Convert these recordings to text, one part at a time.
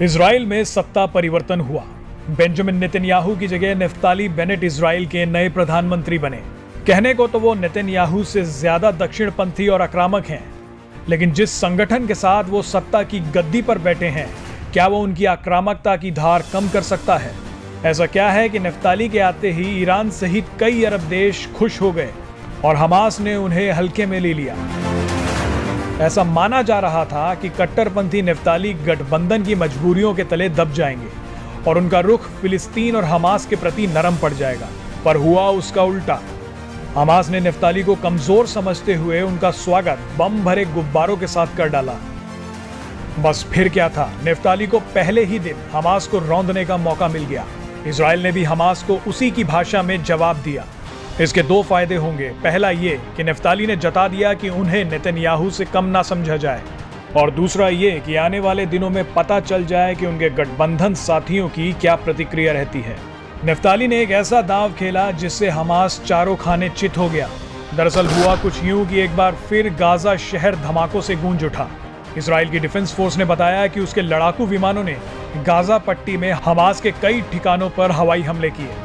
Israel में सत्ता परिवर्तन हुआ। बेंजामिन नेतन्याहू की जगह नफ्ताली बेनेट इजराइल के नए प्रधानमंत्री बने। कहने को तो वो नेतन्याहू से ज्यादा दक्षिणपंथी और आक्रामक हैं, लेकिन जिस संगठन के साथ वो सत्ता की गद्दी पर बैठे हैं, क्या वो उनकी आक्रामकता की धार कम कर सकता है? ऐसा क्या है कि नफ्ताली के आते ही ईरान सहित कई अरब देश खुश हो गए और हमास ने उन्हें हल्के में ले लिया। ऐसा माना जा रहा था कि कट्टरपंथी नफ्ताली गठबंधन की मजबूरियों के तले दब जाएंगे और उनका रुख फिलिस्तीन और हमास के प्रति नरम पड़ जाएगा, पर हुआ उसका उल्टा। हमास ने नफ्ताली को कमजोर समझते हुए उनका स्वागत बम भरे गुब्बारों के साथ कर डाला। बस फिर क्या था, नफ्ताली को पहले ही दिन हमास को रौंदने का मौका मिल गया। इजराइल ने भी हमास को उसी की भाषा में जवाब दिया। इसके दो फायदे होंगे। पहला ये कि नफ्ताली ने जता दिया कि उन्हें नेतन्याहू से कम ना समझा जाए, और दूसरा ये कि आने वाले दिनों में पता चल जाए कि उनके गठबंधन साथियों की क्या प्रतिक्रिया रहती है। नफ्ताली ने एक ऐसा दांव खेला जिससे हमास चारों खाने चित हो गया। दरअसल हुआ कुछ यूं कि एक बार फिर गाजा शहर धमाकों से गूंज उठा। इजराइल की डिफेंस फोर्स ने बताया कि उसके लड़ाकू विमानों ने गाजा पट्टी में हमास के कई ठिकानों पर हवाई हमले किए।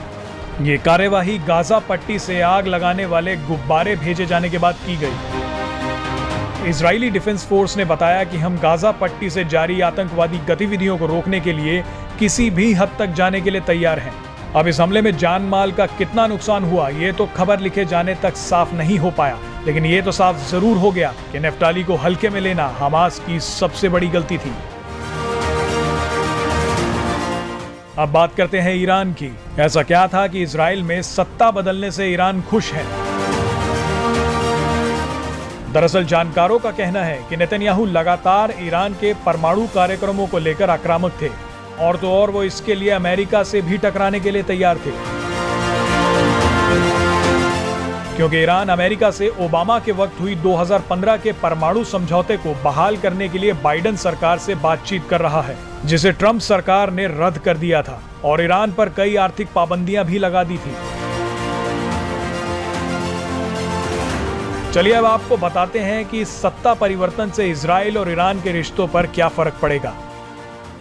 ये कार्यवाही गाजा पट्टी से आग लगाने वाले गुब्बारे भेजे जाने के बाद की गई। इजरायली डिफेंस फोर्स ने बताया कि हम गाजा पट्टी से जारी आतंकवादी गतिविधियों को रोकने के लिए किसी भी हद तक जाने के लिए तैयार हैं। अब इस हमले में जान माल का कितना नुकसान हुआ, ये तो खबर लिखे जाने तक साफ नहीं हो पाया, लेकिन ये तो साफ जरूर हो गया कि नफ्ताली को हल्के में लेना हमास की सबसे बड़ी गलती थी। अब बात करते हैं ईरान की। ऐसा क्या था कि इजराइल में सत्ता बदलने से ईरान खुश है? दरअसल जानकारों का कहना है कि नेतन्याहू लगातार ईरान के परमाणु कार्यक्रमों को लेकर आक्रामक थे, और तो और वो इसके लिए अमेरिका से भी टकराने के लिए तैयार थे, क्योंकि ईरान अमेरिका से ओबामा के वक्त हुई 2015 के परमाणु समझौते को बहाल करने के लिए बाइडेन सरकार से बातचीत कर रहा है, जिसे ट्रंप सरकार ने रद्द कर दिया था और ईरान पर कई आर्थिक पाबंदियां भी लगा दी थी। चलिए अब आपको बताते हैं कि सत्ता परिवर्तन से इजराइल और ईरान के रिश्तों पर क्या फर्क पड़ेगा।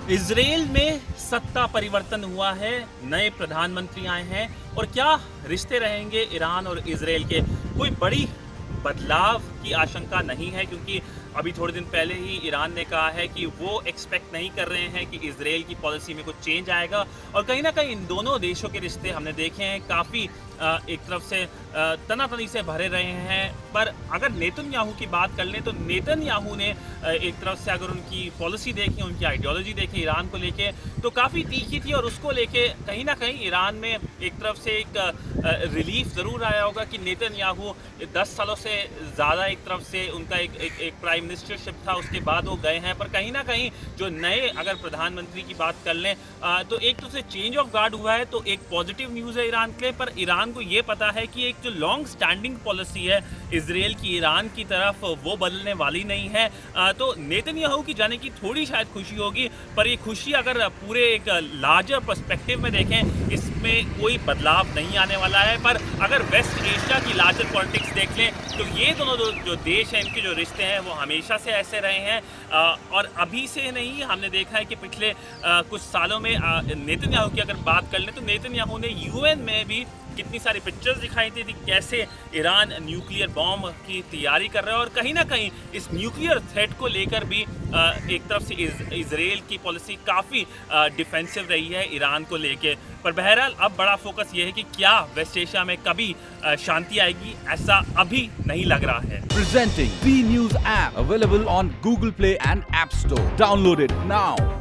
इजराइल में सत्ता परिवर्तन हुआ है, नए प्रधानमंत्री आए हैं, और क्या रिश्ते रहेंगे ईरान और इजराइल के? कोई बड़ी बदलाव की आशंका नहीं है, क्योंकि अभी थोड़े दिन पहले ही ईरान ने कहा है कि वो एक्सपेक्ट नहीं कर रहे हैं कि इजराइल की पॉलिसी में कुछ चेंज आएगा। और कहीं ना कहीं इन दोनों देशों के रिश्ते हमने देखे हैं काफ़ी एक तरफ से तनातनी से भरे रहे हैं। पर अगर नेतन्याहू की बात कर लें तो नेतन्याहू ने एक तरफ से अगर उनकी पॉलिसी देखें, उनकी आइडियोलॉजी देखें ईरान को लेके, तो काफ़ी तीखी थी, और उसको लेके कहीं ना कहीं ईरान में एक तरफ से एक रिलीफ ज़रूर आया होगा कि नेतन्याहू 10 सालों से ज़्यादा एक तरफ से उनका एक प्राइम मिनिस्टरशिप था, उसके बाद वो गए हैं। पर कहीं ना कहीं जो नए अगर प्रधानमंत्री की बात कर लें तो एक तो से चेंज ऑफ गार्ड हुआ है, तो एक पॉजिटिव न्यूज़ है ईरान के लिए। पर ईरान को ये पता है कि एक जो लॉन्ग स्टैंडिंग पॉलिसी है इजराइल की ईरान की तरफ, वो बदलने वाली नहीं है। तो नेतन्याहू की जाने की थोड़ी शायद खुशी होगी, पर ये खुशी अगर पूरे एक लार्जर पर्सपेक्टिव में देखें, इसमें कोई बदलाव नहीं आने वाला है। पर अगर वेस्ट एशिया की लार्जर पॉलिटिक्स देख लें तो ये दोनों जो देश हैं, इनके जो रिश्ते हैं वो हमेशा से ऐसे रहे हैं, और अभी से नहीं। हमने देखा है कि पिछले कुछ सालों में नेतन्याहू की अगर बात कर लें तो नेतन्याहू ने यूएन में भी कितनी सारी पिक्चर्स दिखाई थी कैसे ईरान न्यूक्लियर बॉम्ब की तैयारी कर रहा है, और कहीं ना कहीं इस न्यूक्लियर थ्रेट को लेकर भी एक तरफ से इजराइल की पॉलिसी काफ़ी डिफेंसिव रही है ईरान को लेके। पर बहरहाल अब बड़ा फोकस ये है कि क्या वेस्ट एशिया में कभी शांति आएगी, ऐसा अभी नहीं लग रहा है। Presenting V News app available on Google Play and App Store. Download it now.